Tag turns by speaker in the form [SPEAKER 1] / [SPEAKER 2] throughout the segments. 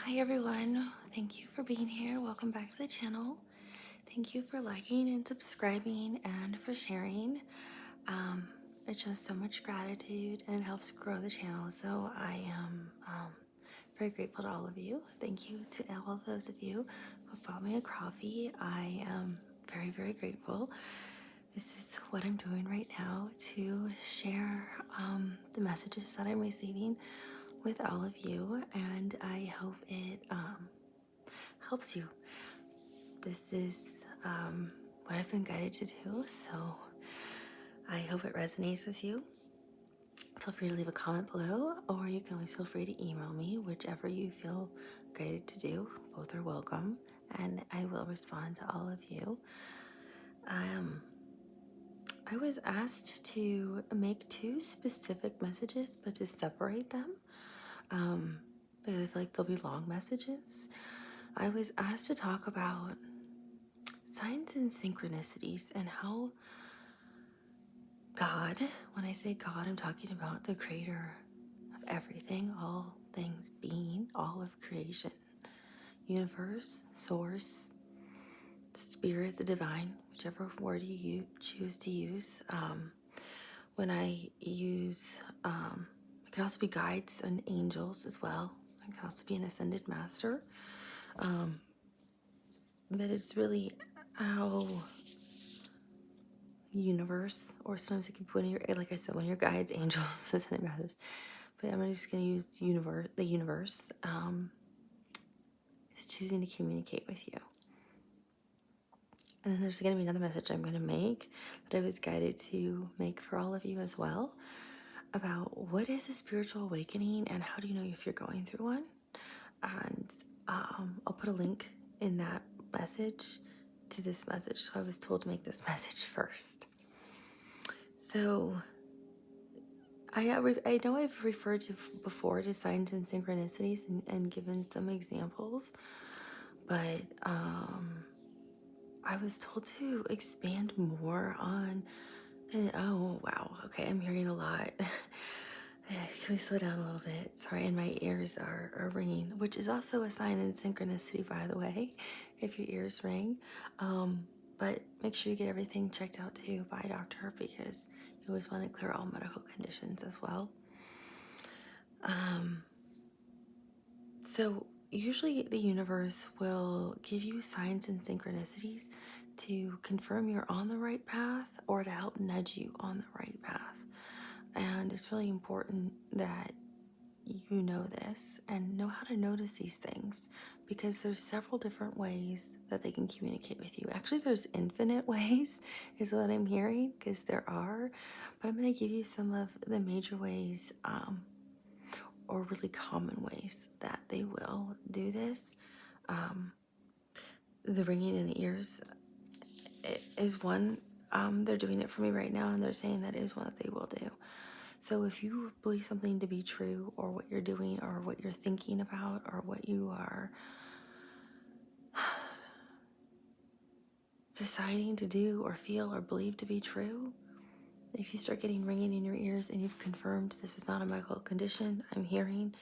[SPEAKER 1] Hi everyone, thank you for being here. Welcome back to the channel. Thank you for liking and subscribing and for sharing. Um, it shows so much gratitude and it helps grow the channel. So I am very grateful to all of you. Thank you to all of those of you who bought me a coffee. I am very, very grateful. This is what I'm doing right now to share the messages that I'm receiving with all of you, and I hope it helps you. This is what I've been guided to do, so I hope it resonates with you. Feel free to leave a comment below, or you can always feel free to email me, whichever you feel guided to do. Both are welcome, and I will respond to all of you. I was asked to make two specific messages, but to separate them, because I feel like they'll be long messages. I was asked to talk about signs and synchronicities and how God, when I say God, I'm talking about the creator of everything, all things being, all of creation, universe, source, spirit, the divine, whichever word you choose to use. When I use, it can also be guides and angels as well. It can also be an ascended master. But it's really how universe, or sometimes it can be when you're, like I said, when your guides, angels, ascended masters. But I'm just going to use universe. The universe is choosing to communicate with you. And then there's going to be another message I'm going to make that I was guided to make for all of you as well, about what is a spiritual awakening and how do you know if you're going through one. And I'll put a link in that message to this message. So I was told to make this message first. So I know I've referred to before to signs and synchronicities and given some examples, but I was told to expand more on, and oh wow, okay, I'm hearing a lot. Can we slow down a little bit? Sorry, and my ears are ringing, which is also a sign in synchronicity, by the way, if your ears ring. But make sure you get everything checked out too by a doctor, because you always want to clear all medical conditions as well. So usually the universe will give you signs and synchronicities to confirm you're on the right path or to help nudge you on the right path. And it's really important that you know this and know how to notice these things, because there's several different ways that they can communicate with you. Actually, there's infinite ways is what I'm hearing, because there are, but I'm going to give you some of the major ways or really common ways that they will do this. The ringing in the ears is one. They're doing it for me right now, and they're saying that is one that they will do. So if you believe something to be true, or what you're doing, or what you're thinking about, or what you are deciding to do or feel or believe to be true, if you start getting ringing in your ears and you've confirmed this is not a medical condition, I'm hearing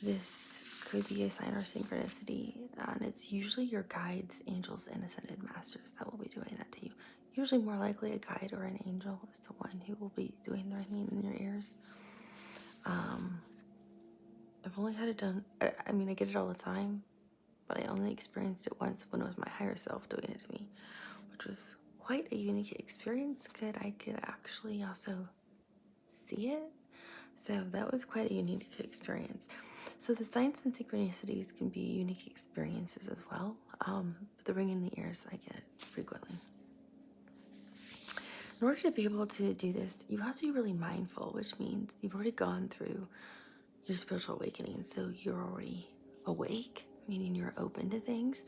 [SPEAKER 1] this could be a sign or synchronicity, and it's usually your guides, angels, and ascended masters that will be doing that to you. Usually more likely a guide or an angel is the one who will be doing the ringing in your ears. I've only had it done, I mean, I get it all the time, but I only experienced it once when it was my higher self doing it to me, which was quite a unique experience. I could actually also see it. So that was quite a unique experience. So the signs and synchronicities can be unique experiences as well. But the ring in the ears I get frequently. In order to be able to do this, you have to be really mindful, which means you've already gone through your spiritual awakening. So you're already awake, meaning you're open to things.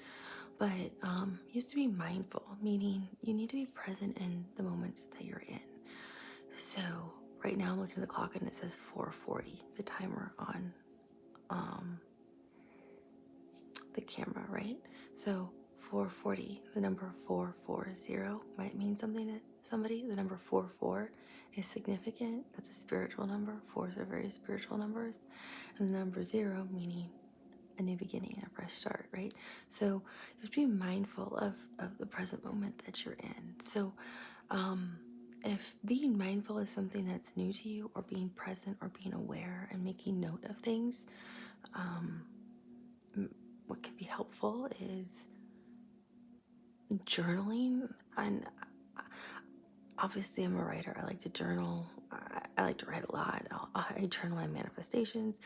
[SPEAKER 1] But you have to be mindful, meaning you need to be present in the moments that you're in. So right now I'm looking at the clock and it says 4:40, the timer on the camera, right? So 4:40, the number 440 might mean something to somebody. The number 44 is significant. That's a spiritual number. Fours are very spiritual numbers. And the number 0 meaning a new beginning, a fresh start, right? So you have to be mindful of the present moment that you're in. So if being mindful is something that's new to you, or being present, or being aware and making note of things, what can be helpful is journaling. And obviously, I'm a writer. I like to journal. I like to write a lot. I journal my manifestations.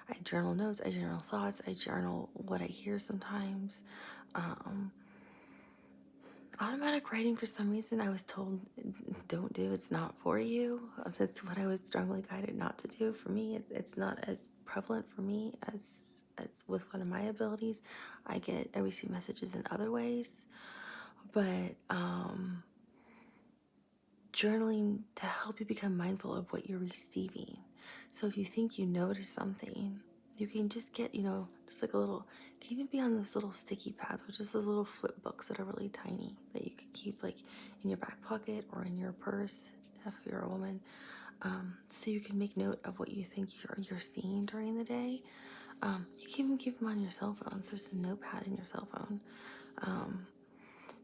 [SPEAKER 1] I journal notes. I journal thoughts. I journal what I hear sometimes. Automatic writing, for some reason, I was told don't do. It's not for you. That's what I was strongly guided not to do. For me, it's not as prevalent for me as with one of my abilities. I receive messages in other ways, but journaling to help you become mindful of what you're receiving. So if you think you notice something, you can just get, just like a little, it can even be on those little sticky pads, which is those little flip books that are really tiny that you could keep like in your back pocket or in your purse if you're a woman. So you can make note of what you think you're seeing during the day. You can even keep them on your cell phone. So there's a notepad in your cell phone.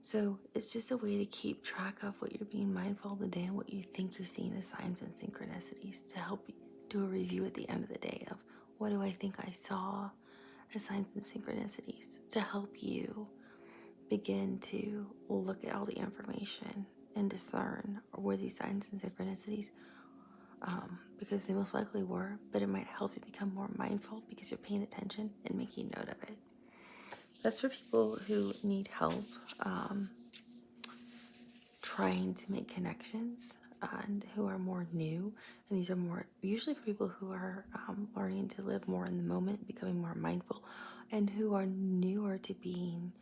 [SPEAKER 1] So it's just a way to keep track of what you're being mindful of the day and what you think you're seeing as signs and synchronicities, to help you do a review at the end of the day of what do I think I saw as signs and synchronicities, to help you begin to look at all the information and discern were these signs and synchronicities, because they most likely were, but it might help you become more mindful because you're paying attention and making note of it. That's for people who need help trying to make connections and who are more new. And these are more usually for people who are learning to live more in the moment, becoming more mindful, and who are newer to being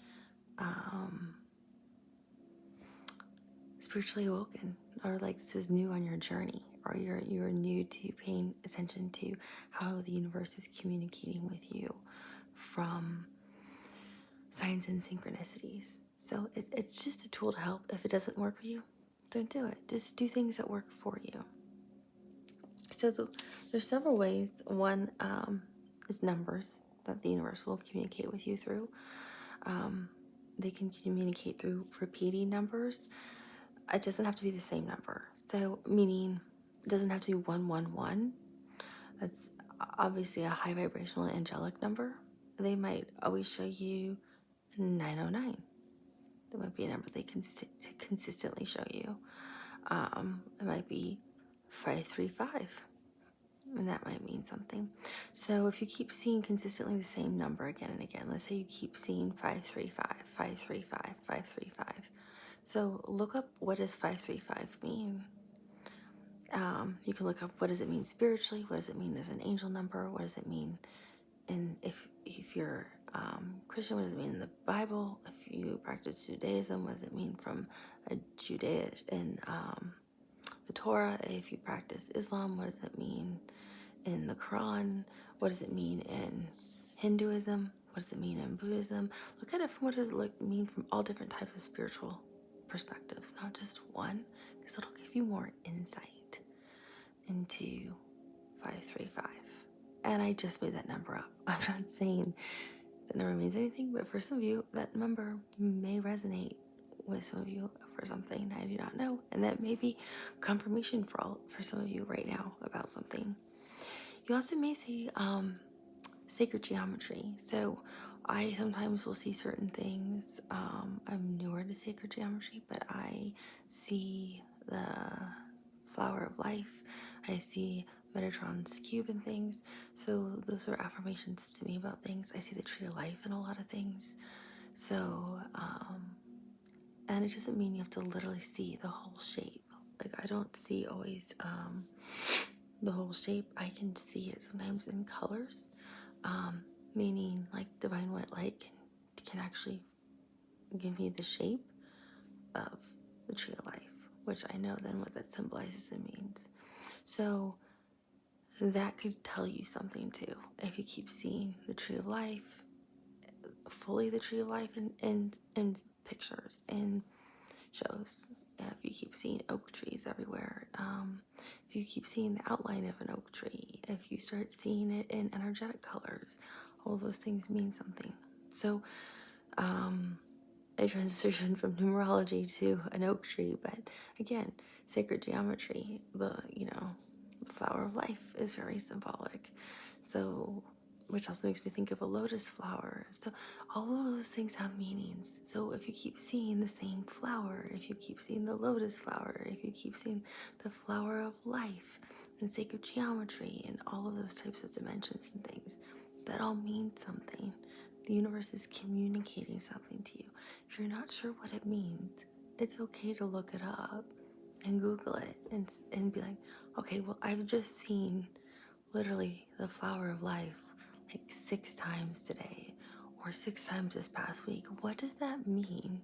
[SPEAKER 1] spiritually awoken, or like this is new on your journey, or you're new to paying attention to how the universe is communicating with you from signs and synchronicities. So it's just a tool to help. If it doesn't work for you, don't do it. Just do things that work for you. So there's several ways. One is numbers that the universe will communicate with you through. They can communicate through repeating numbers. It doesn't have to be the same number. So meaning it doesn't have to be 111. That's obviously a high vibrational angelic number. They might always show you 909. That might be a number they consistently show you. It might be 535, and that might mean something. So if you keep seeing consistently the same number again and again, let's say you keep seeing 535, 535, 535. So look up, what does 535 mean? You can look up, what does it mean spiritually? What does it mean as an angel number? What does it mean if you're Christian, what does it mean in the Bible? If you practice Judaism, what does it mean from a Judaism in the Torah? If you practice Islam, what does it mean in the Quran? What does it mean in Hinduism? What does it mean in Buddhism? Look at it from what does it mean from all different types of spiritual perspectives, not just one, because it'll give you more insight into 535. And I just made that number up. I'm not saying that number means anything, but for some of you, that number may resonate with some of you for something I do not know. And that may be confirmation for some of you right now about something. You also may see sacred geometry. So I sometimes will see certain things. I'm newer to sacred geometry, but I see the flower of life. I see Metatron's cube and things. So those are affirmations to me about things. I see the tree of life in a lot of things. So, and it doesn't mean you have to literally see the whole shape. Like I don't see always the whole shape. I can see it sometimes in colors, meaning like divine white light can actually give me the shape of the tree of life, which I know then what that symbolizes and means. So that could tell you something too. If you keep seeing the tree of life, fully the tree of life in pictures, in shows, if you keep seeing oak trees everywhere, if you keep seeing the outline of an oak tree, if you start seeing it in energetic colors, all those things mean something. So I transitioned from numerology to an oak tree, but again, sacred geometry, the flower of life is very symbolic. So, which also makes me think of a lotus flower. So all of those things have meanings. So if you keep seeing the same flower, if you keep seeing the lotus flower, if you keep seeing the flower of life and sacred geometry and all of those types of dimensions and things, that all means something. The universe is communicating something to you. If you're not sure what it means, it's okay to look it up and Google it and be like, okay, well, I've just seen literally the flower of life like 6 times today or 6 times this past week. What does that mean?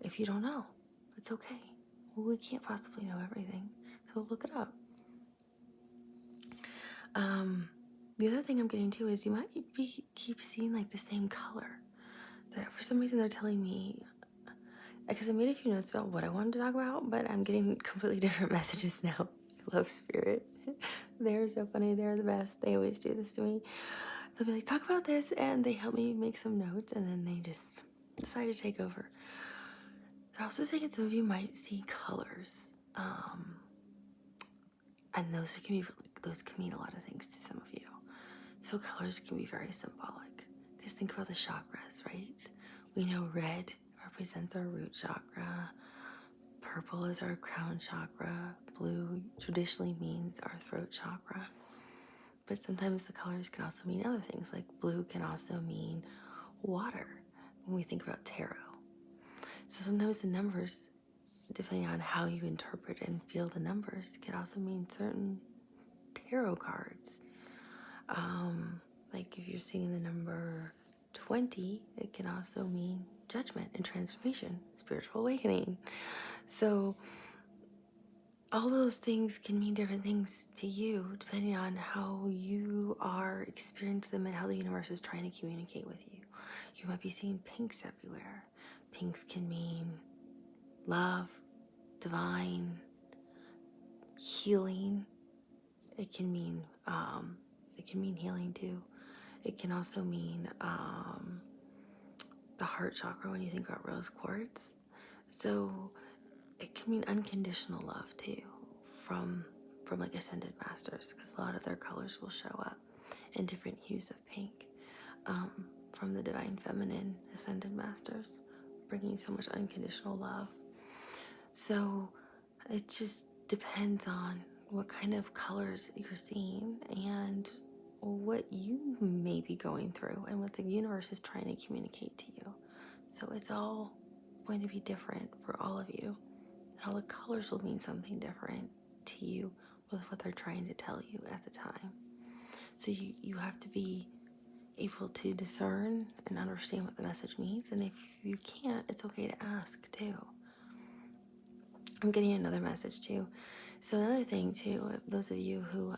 [SPEAKER 1] If you don't know, it's okay. Well, we can't possibly know everything, so look it up. The other thing I'm getting to is you might keep seeing like the same color. That for some reason they're telling me, because I made a few notes about what I wanted to talk about, but I'm getting completely different messages now. I love Spirit. They're so funny. They're the best. They always do this to me. They'll be like, talk about this, and they help me make some notes, and then they just decide to take over. They're also saying some of you might see colors, and those can mean a lot of things to some of you. So colors can be very symbolic, because think about the chakras, right? We know red represents our root chakra, purple is our crown chakra, blue traditionally means our throat chakra. But sometimes the colors can also mean other things, like blue can also mean water when we think about tarot. So sometimes the numbers, depending on how you interpret and feel the numbers, can also mean certain tarot cards. Like if you're seeing the number 20, it can also mean judgment and transformation, spiritual awakening. So all those things can mean different things to you depending on how you are experiencing them and how the universe is trying to communicate with you. You might be seeing pinks everywhere. Pinks can mean love, divine, healing. It can mean healing too. It can also mean the heart chakra when you think about rose quartz. So it can mean unconditional love too, from like ascended masters, because a lot of their colors will show up in different hues of pink, from the divine feminine ascended masters, bringing so much unconditional love. So it just depends on what kind of colors you're seeing and what you may be going through and what the universe is trying to communicate to you. So it's all going to be different for all of you. And all the colors will mean something different to you with what they're trying to tell you at the time. So you have to be able to discern and understand what the message means. And if you can't, it's okay to ask too. I'm getting another message too. So another thing too, those of you who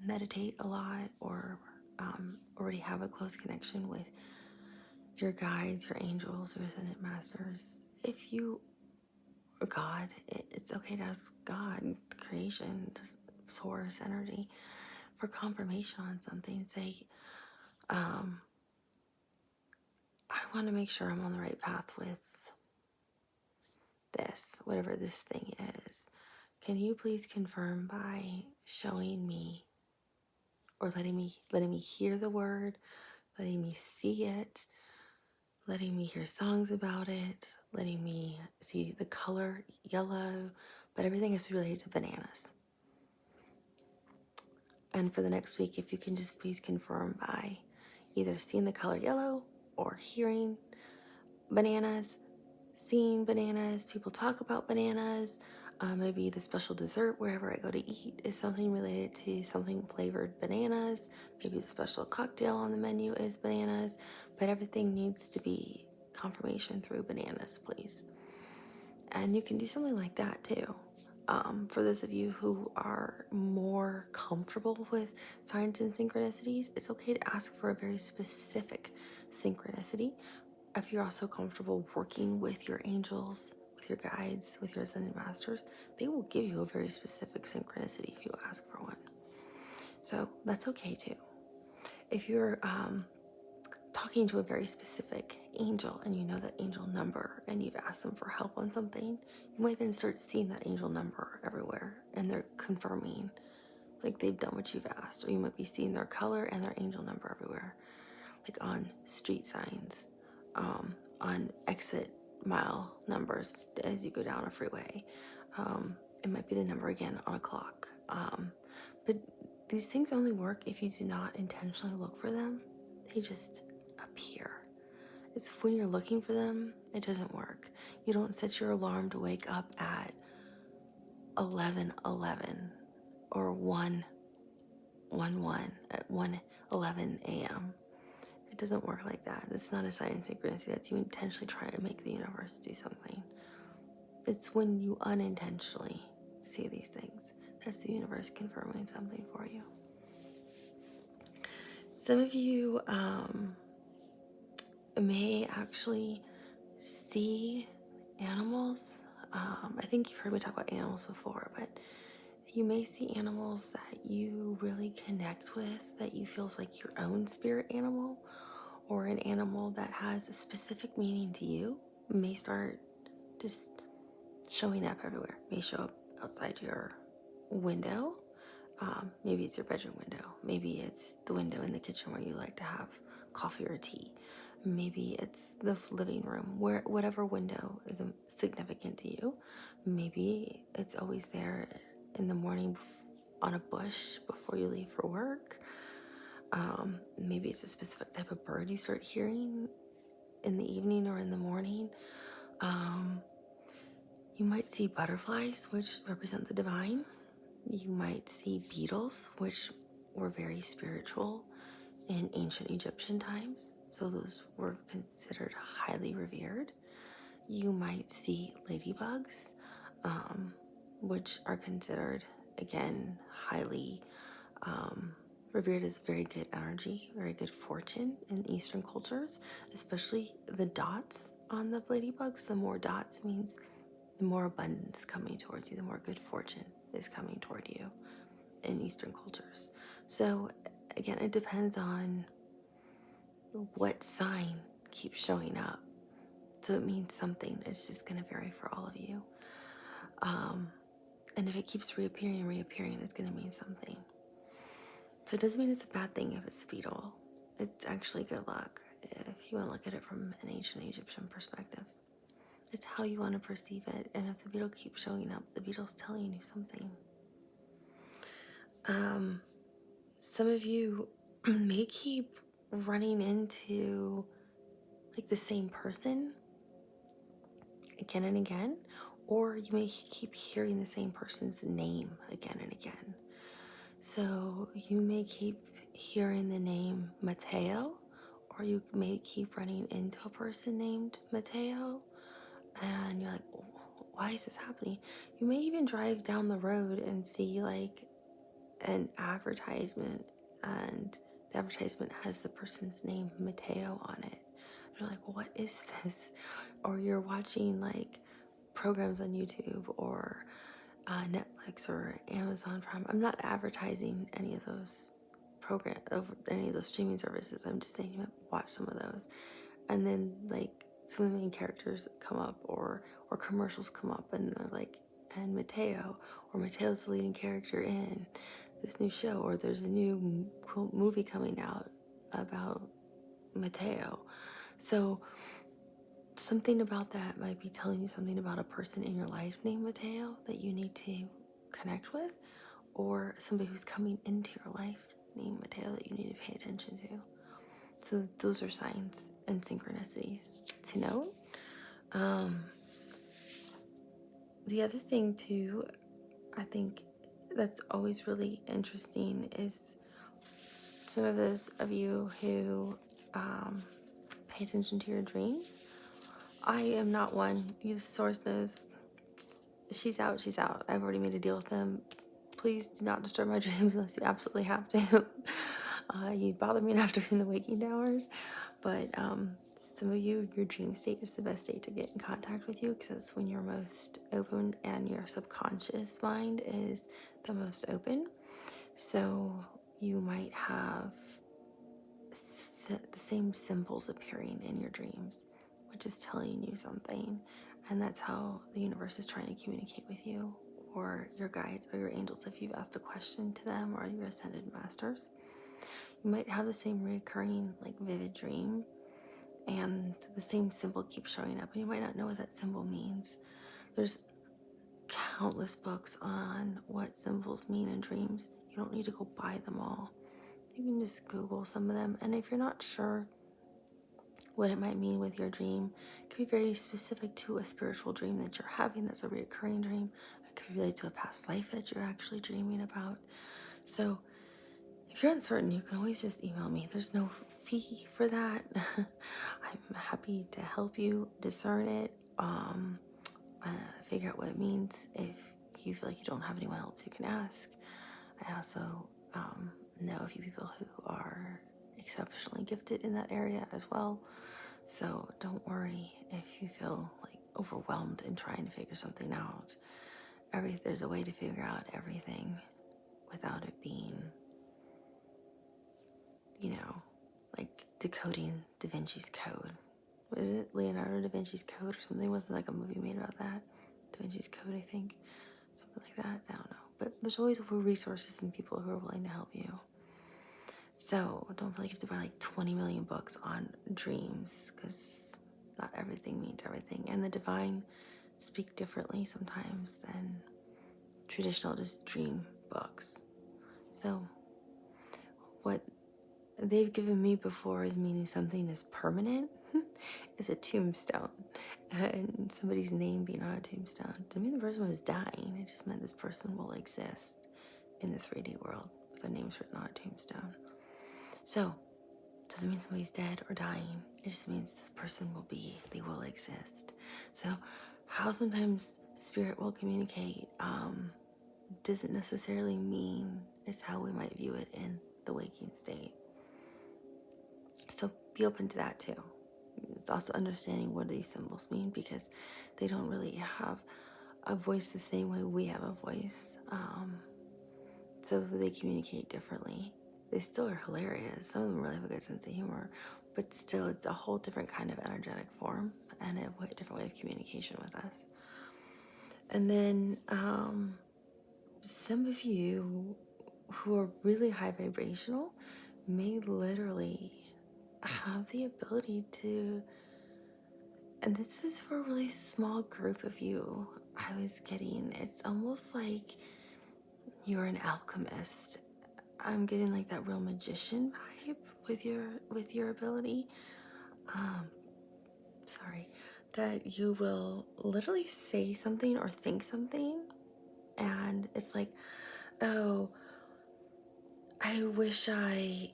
[SPEAKER 1] meditate a lot or already have a close connection with your guides, your angels, your ascended masters, if you or God, it's okay to ask God, creation, source, energy, for confirmation on something. Say, I want to make sure I'm on the right path with this, whatever this thing is. Can you please confirm by showing me or letting me hear the word, letting me see it, letting me hear songs about it, letting me see the color yellow, but everything is related to bananas. And for the next week, if you can just please confirm by either seeing the color yellow or hearing bananas, seeing bananas, people talk about bananas, maybe the special dessert wherever I go to eat is something related to something flavored bananas. Maybe the special cocktail on the menu is bananas, but everything needs to be confirmation through bananas, please. And you can do something like that too. For those of you who are more comfortable with signs and synchronicities, it's okay to ask for a very specific synchronicity. If you're also comfortable working with your angels, with your guides, with your ascended masters, they will give you a very specific synchronicity if you ask for one. So that's okay too. If you're talking to a very specific angel and you know that angel number and you've asked them for help on something, you might then start seeing that angel number everywhere and they're confirming like they've done what you've asked. Or you might be seeing their color and their angel number everywhere, like on street signs, on exit mile numbers as you go down a freeway. It might be the number again on a clock. But these things only work if you do not intentionally look for them. They just appear. It's when you're looking for them, it doesn't work. You don't set your alarm to wake up at 11:11 or 1:11 at 1:11 a.m. It doesn't work like that. It's not a sign of synchronicity. That's you intentionally trying to make the universe do something. It's when you unintentionally see these things. That's the universe confirming something for you. Some of you may actually see animals. I think you've heard me talk about animals before, but you may see animals that you really connect with, that you feel is like your own spirit animal, or an animal that has a specific meaning to you. May start just showing up everywhere. May show up outside your window. Maybe it's your bedroom window. Maybe it's the window in the kitchen where you like to have coffee or tea. Maybe it's the living room, where whatever window is significant to you. Maybe it's always there in the morning on a bush before you leave for work. Maybe it's a specific type of bird you start hearing in the evening or in the morning. You might see butterflies, which represent the divine. You might see beetles, which were very spiritual in ancient Egyptian times, so those were considered highly revered. You might see ladybugs, which are considered, again, highly revered as very good energy, very good fortune in Eastern cultures, especially the dots on the ladybugs. The more dots means the more abundance coming towards you, the more good fortune is coming toward you in Eastern cultures. So again, it depends on what sign keeps showing up. So it means something. It's just going to vary for all of you. And if it keeps reappearing and reappearing, it's going to mean something. So it doesn't mean it's a bad thing if it's a beetle. It's actually good luck if you want to look at it from an ancient Egyptian perspective. It's how you want to perceive it. And if the beetle keeps showing up, the beetle's telling you something. Some of you may keep running into like the same person again and again, or you may keep hearing the same person's name again and again. So you may keep hearing the name Mateo, or you may keep running into a person named Mateo, and you're like, why is this happening? You may even drive down the road and see like an advertisement, and the advertisement has the person's name Mateo on it. You're like, what is this? Or you're watching like programs on YouTube or Netflix or Amazon Prime. I'm not advertising any of those any of those streaming services. I'm just saying you watch some of those, and then like some of the main characters come up, or commercials come up, and they're like, and Mateo, or Mateo's the leading character in this new show, or there's a new cool movie coming out about Mateo. So something about that might be telling you something about a person in your life named Mateo that you need to connect with, or somebody who's coming into your life named Mateo that you need to pay attention to. So those are signs and synchronicities to note. The other thing too, I think that's always really interesting is some of those of you who pay attention to your dreams. I am not one. The source knows she's out, she's out. I've already made a deal with them. Please do not disturb my dreams unless you absolutely have to. You bother me enough during the waking hours. But Some of you, your dream state is the best state to get in contact with you because that's when you're most open and your subconscious mind is the most open. So you might have the same symbols appearing in your dreams, which is telling you something. And that's how the universe is trying to communicate with you, or your guides or your angels if you've asked a question to them, or your ascended masters. You might have the same recurring, like, vivid dream, and the same symbol keeps showing up, and you might not know what that symbol means. There's countless books on what symbols mean in dreams. You don't need to go buy them all. You can just Google some of them, and if you're not sure what it might mean with your dream, it can be very specific to a spiritual dream that you're having that's a recurring dream. It could relate to a past life that you're actually dreaming about. So if you're uncertain, you can always just email me. There's no fee for that. I'm happy to help you discern it, figure out what it means. If you feel like you don't have anyone else you can ask, I also know a few people who are exceptionally gifted in that area as well. So don't worry if you feel like overwhelmed in trying to figure something out. There's a way to figure out everything without it being, like decoding Da Vinci's Code. What is it? Leonardo da Vinci's Code or something? Wasn't like a movie made about that? Da Vinci's Code, I think. Something like that. I don't know. But there's always resources and people who are willing to help you. So don't feel like you have to buy like 20 million books on dreams, because not everything means everything. And the divine speak differently sometimes than traditional just dream books. So what they've given me before is meaning something is permanent is a tombstone, and somebody's name being on a tombstone didn't mean the person was dying. It just meant this person will exist in the 3D world with their names written on a tombstone. So it doesn't mean somebody's dead or dying. It just means this person they will exist. So how sometimes spirit will communicate doesn't necessarily mean it's how we might view it in the waking state. So be open to that too. It's also understanding what these symbols mean, because they don't really have a voice the same way we have a voice. So they communicate differently. They still are hilarious. Some of them really have a good sense of humor, but still it's a whole different kind of energetic form and a different way of communication with us. And then some of you who are really high vibrational may literally have the ability to, and this is for a really small group of you, I was getting, it's almost like you're an alchemist. I'm getting like that real magician vibe with your ability. That you will literally say something or think something, and it's like, oh, I wish I,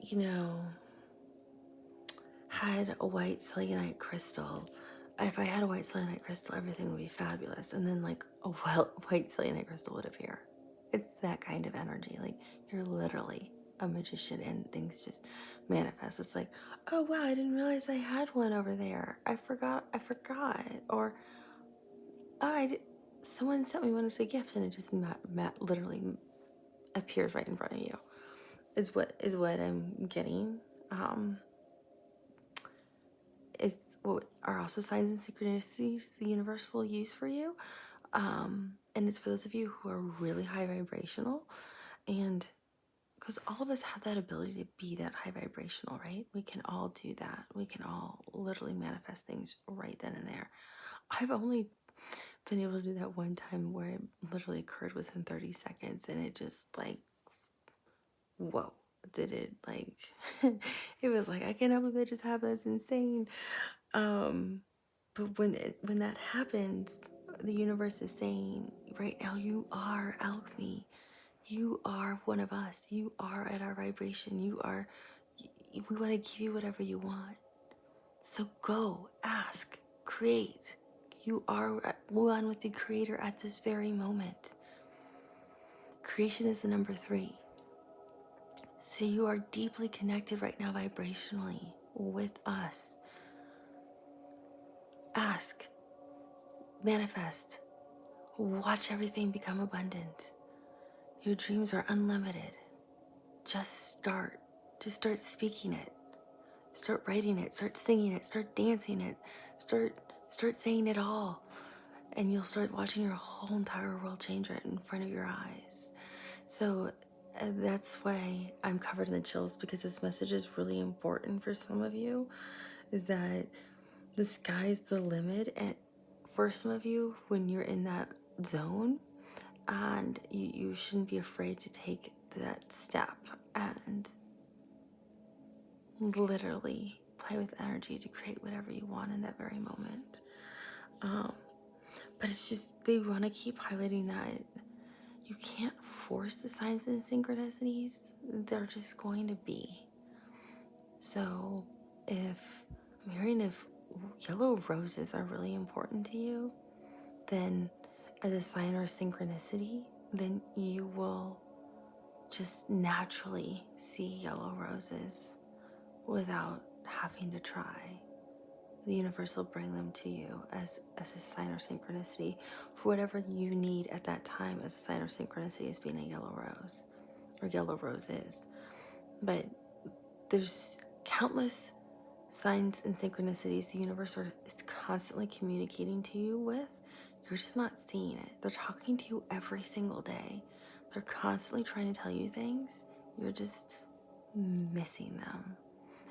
[SPEAKER 1] had a white selenite crystal. If I had a white selenite crystal, everything would be fabulous. And then like a white selenite crystal would appear. It's that kind of energy. Like you're literally a magician and things just manifest. It's like, oh wow, I didn't realize I had one over there. I forgot. Or, oh, someone sent me one as a gift and it just literally appears right in front of you. Is what I'm getting. Is what are also signs and synchronicities the universe will use for you. And it's for those of you who are really high vibrational, and because all of us have that ability to be that high vibrational, right? We can all do that. We can all literally manifest things right then and there. I've only been able to do that one time where it literally occurred within 30 seconds, and it just like, whoa, did it like, it was like, I can't believe that just happened. It's insane. But when that happens, the universe is saying, right now, you are alchemy. You are one of us. You are at our vibration. We want to give you whatever you want. So go, ask, create. You are one with the Creator at this very moment. Creation is the number 3. So you are deeply connected right now vibrationally with us. Ask, manifest, watch everything become abundant. Your dreams are unlimited. Just start. Just start speaking it. Start writing it. Start singing it. Start dancing it. Start saying it all. And you'll start watching your whole entire world change right in front of your eyes. So that's why I'm covered in the chills, because this message is really important for some of you, is that the sky's the limit. And for some of you, when you're in that zone, and you shouldn't be afraid to take that step and literally play with energy to create whatever you want in that very moment. But it's just, they want to keep highlighting that you can't force the signs and synchronicities. They're just going to be. So if I'm hearing, if yellow roses are really important to you, then as a sign or a synchronicity, then you will just naturally see yellow roses without having to try. The universe will bring them to you as a sign or synchronicity for whatever you need at that time, as a sign or synchronicity as being a yellow rose or yellow roses. But there's countless signs and synchronicities the universe is constantly communicating to you with. You're just not seeing it. They're talking to you every single day. They're constantly trying to tell you things. You're just missing them.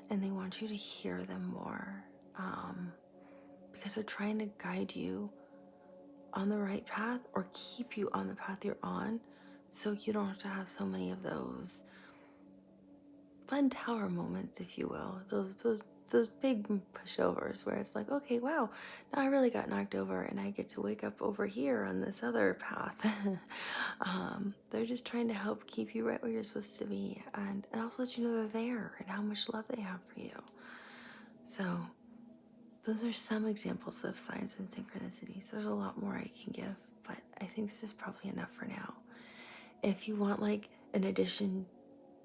[SPEAKER 1] And they want you to hear them more. Because they're trying to guide you on the right path, or keep you on the path you're on, so you don't have to have so many of those fun tower moments, if you will, those big pushovers where it's like, okay, wow, now I really got knocked over and I get to wake up over here on this other path. They're just trying to help keep you right where you're supposed to be, and also let you know they're there and how much love they have for you. So those are some examples of signs and synchronicities. There's a lot more I can give, but I think this is probably enough for now. If you want like an edition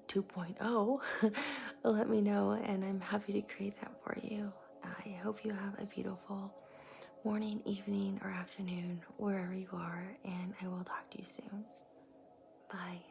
[SPEAKER 1] 2.0, let me know, and I'm happy to create that for you. I hope you have a beautiful morning, evening, or afternoon, wherever you are, and I will talk to you soon. Bye.